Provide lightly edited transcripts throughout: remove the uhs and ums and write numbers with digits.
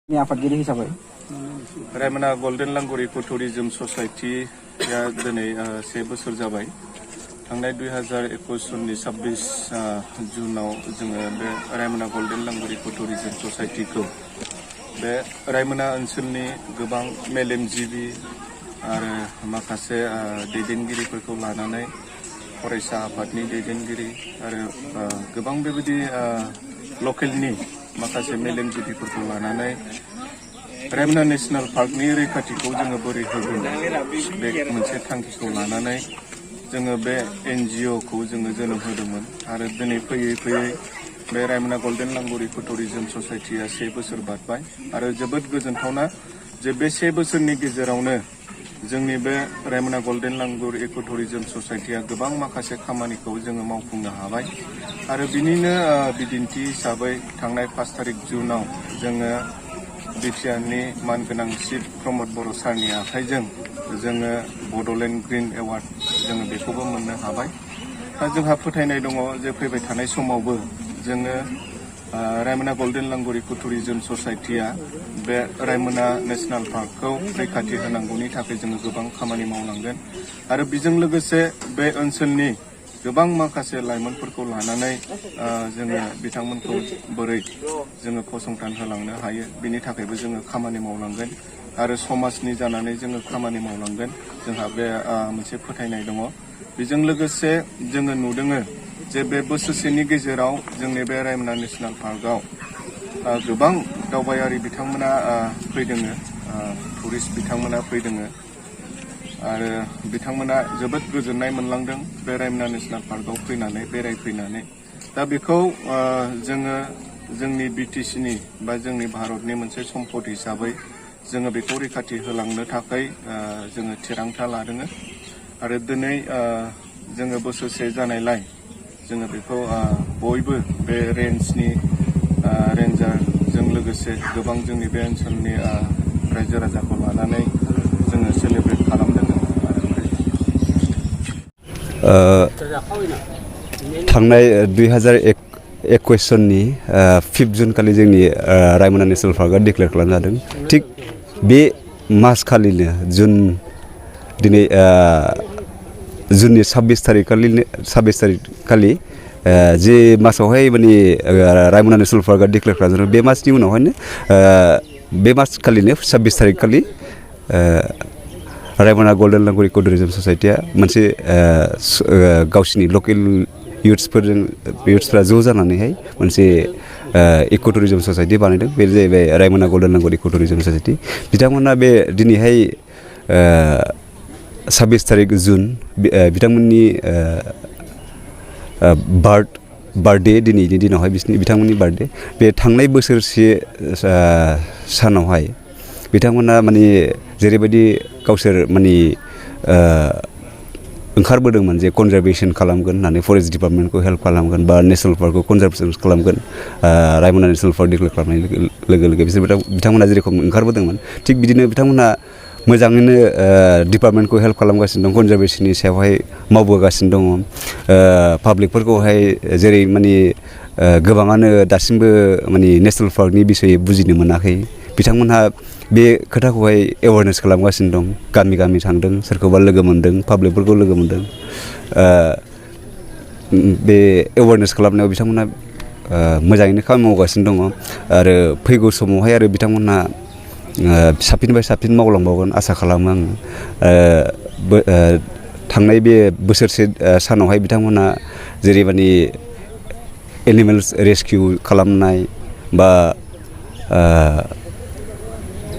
आफादगिरि हिसाबै रायमना golden लांगुरि tourism ससाइटी या दिनै 1 बोसोर जाबाय। थांनाय 2021 सननि 26 जुनाव जोङो बे रायमना गोल्डेन लांगुरि टुरिज्म ससाइटीखौ बे रायमना ओनसोलनि गोबां मेलेमजिबि आरो माखासे दैदेनगिरिफोरखौ लानानै फरायसा आफादनि दैदेनगिरि आरो गोबां बेबायदि लकेलनि माखासे मेलेमजिबिफोरखौ लानानै रायमना नेशनेल पार्कनि रैखाथिखौ जोङो बोरै होगोन बे मोनसे थांखिखौ लानानै जोङो बे NGO-खौ जोङो जोनोम होदोंमोन आरो दिनै फैयै फैयै बे रायमना गोल्डेन लांगुरि टुरिज्म ससाइटीया 1 बोसोर बारबाय आरो जोबोद गोजोनथावना जे बे 1 बोसोरनि गेजेरावनो जोंनि बे रायमना गोल्डेन लांगुरि टुरिज्म ससाइटीया गोबां माखासे खामानिखौ जोङो मावफुंनो हाबाय आरो बिनिनो बिदिन्थि हिसाबै थांनाय 5 तारिख जुनाव जोङो बिटिआरनि मानगोनां चिफ प्रमद बर' सारनि आखाइजों जोङो बड'लेण्ड ग्रीन एवार्ड जोङो बेखौबो मोननो हाबाय। दा जोंहा फोथायनाय दङ जे फैबाय थानाय समावबो जोङो रायमना गोल्डेन लांगुरि टुरिज्म ससाइटीया बे रायमना नेशनेल पार्कखौ रैखाथि होनांगौनि थाखाय जोङो गोबां खामानि मावलांगोन आरो बेजों लोगोसे बे ओनसोलनि गोबां माखासे लाइमोनफोरखौ लानानै जोङो बिथांमोनखौ बोरै जोङो फसंथान होलांनो हायो बिनि थाखायबो जोङो खामानि मावलांगोन आरो समाजनि जानानै जोङो खामानि मावलांगोन जोंहा बे मोनसे फोथायनाय दङ। बेजों लोगोसे जोङो नुदों जे बे बोसोरसेनि गेजेराव जोंनि बे रायमना नेशनेल पार्कआव गोबां दावबायारि बिथांमोना फैदों टुरिस्ट बिथांमोना फैदों आरो बिथांमोना जोबोद गोजोननाय मोनलांदों बे रायमना नेशनेल पार्कआव फैनानै बेरायफैनानै। दा बेखौ जोङो जोंनि BTC-नि बा जोंनि भारतनि मोनसे सम्पद हिसाबै जोङो बेखौ रैखाथि होलांनो थाखाय जोङो थिरांथा लादों आरो दिनै जोङो बोसोरसे जानायलाय जोङो बेखौ बयबो बे रेन्जनि रेन्जारजों लोगोसे गोबां जोंनि बे ओनसोलनि रायजो राजाखौ लानानै जोङो सेलेब्रेट खालामदों। थांनाय 2021 सननि 5 जुन खालि जोंनि रायमना नेशनेल पार्कआ डिक्लेयार खालामजादों। थिग बे मास खालिनो दिनै जुननि 26 तारिख खालि जे मासावहाय माने रायमना नेशनेल पार्कआ डिक्लेयार खालामजादों बे मासनि उनावहायनो बे मास खालिनो 26 तारिख खालि रायमना गोल्डेन लांगुरि टुरिज्म ससाइटीया मोनसे गावसिनि लकेल इयुथ्सफ्रा ज' जानानैहाय मोनसे इक' टुरिज्म ससाइटी बानायदों। बे जाहैबाय रायमना गोल्डेन लांगुरि टुरिज्म ससाइटी। बिथांमोना बे दिनैहाय 26 तारिख जुन बिथांमोननि बार्थडे दिनैनि दिनावहाय बिथांमोननि बार्थडे बे थांनाय बोसोरसे सानावहाय बिथांमोना माने जेरैबायदि गावसोर माने ओंखारबोदोंमोन जे कनजारभेसन खालामगोन होननानै फरेस्ट डिपार्टमेन्टखौ हेल्प खालामगोन बा नेशनेल पार्कखौ कनजारभेसन खालामगोन रायमना नेशनेल पार्क डिक्लेयार खालामनाय लोगो लोगो बिथांमोना जेरेखम ओंखारबोदोंमोन थिग बिदिनो बिथांमोना मोजाङैनो डिपार्टमेन्टखौ हेल्प खालामगासिनो दं कनजारभेसननि सायावहाय मावबोगासिनो दङ। पाब्लिकफोरखौहाय जेरै माने गोबाङानो दासिमबो माने नेशनेल पार्कनि बिसयै बुजिनो मोनाखै बिथांमोनहा बे खोथाखौहाय एवारनेस खालामगासिनो दं। गामि गामि थांदों सोरखौबा लोगो मोन्दों पाब्लिकफोरखौ लोगो मोन्दों। बे एवारनेस खालामनायाव बिथांमोनहा मोजाङैनो खामानि मावगासिनो दङ आरो फैगौ समावहाय आरो बिथांमोनहा साबसिननिफ्राय साबसिन मावलांबावगोन आसा खालामो आङो। थांनाय बे बोसोरसे सानावहाय बिथांमोनहा जेरै माने एनिमेल्स रेस्किउ खालामनाय बा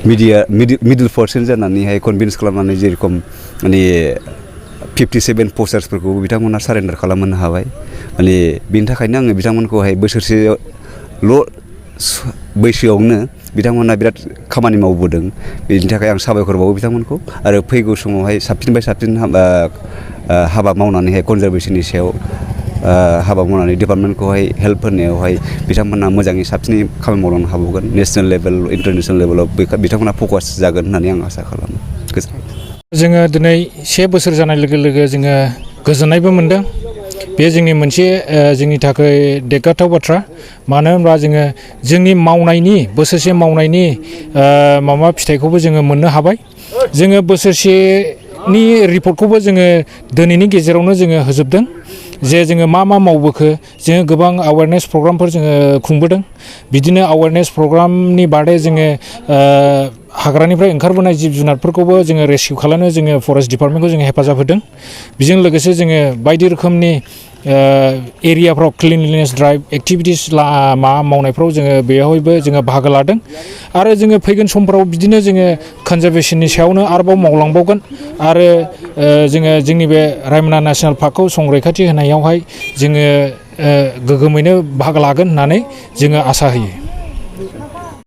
मिडिल पार्सन जानानैहाय कनभिन्स खालामनानै जेरेखम माने 57 पस्टार्सफोरखौ बिथांमोनहा सारेन्डार खालामनो हाबाय माने बेनि थाखायनो आङो बिथांमोनखौहाय बोसोरसेल' बैसोआवनो बिथांमोनहा बिराद खामानि मावबोदों बेनि थाखाय आं साबायखर बावो बिथांमोनखौ आरो फैगौ समावहाय साबसिननिफ्राय साबसिन हाबा मावनानैहाय कनजारभेसननि सायाव हाबा मावनानै डिपार्टमेन्टखौहाय हेल्प होनायावहाय बिथांमोनहा मोजाङै साबसिनै खामानि मावलांनो हाबावगोन नेशनेल लेभेल इन्टारनेशनेल लेभेलाव बिथांमोनहा फकास जागोन होननानै आं आसा खालामो। जोङो दिनै 1 बोसोर जानाय लोगो लोगो जोङो गोजोननायबो मोनदों बे जोंनि मोनसे जोंनि थाखाय देरगाथाव बाथ्रा मानो होनबा जोङो जोंनि मावनायनि बोसोरसे मावनायनि माबा फिथाइखौबो जोङो मोननो हाबाय जोङो बोसोरसेनि रिपर्टखौबो जोङो दिनैनि गेजेरावनो जोङो होजोबदों जे जोङो मा मावबोखो जोङो गोबां एवारनेस प्रग्रामफोर जोङो खुंबोदों बिदिनो एवारनेस प्रग्रामनि बादै जोङो हाग्रानिफ्राय ओंखारबोनाय जिब जुनारफोरखौबो जोङो रेस्किउ खालामनो जोङो फरेस्ट डिपार्टमेन्टखौ जोङो हेफाजाब होदों बेजों लोगोसे जोङो बायदि रोखोमनि एरियाफ्राव क्लिनलिनेस ड्राइभ एक्टिभिटिस मावनायफ्राव जोङो बेयावहायबो जोङो बाहागो लादों आरो जोङो फैगोन समफ्राव बिदिनो जोङो कनजारभेशननि सायावनो आरोबाव मावलांबावगोन आरो जोङो जोंनि बे रायमना नेसनेल पार्कखौ संरैखाथि होनायावहाय जोङो गोगोमैनो बाहागो लागोन होननानै जोङो आसा होयो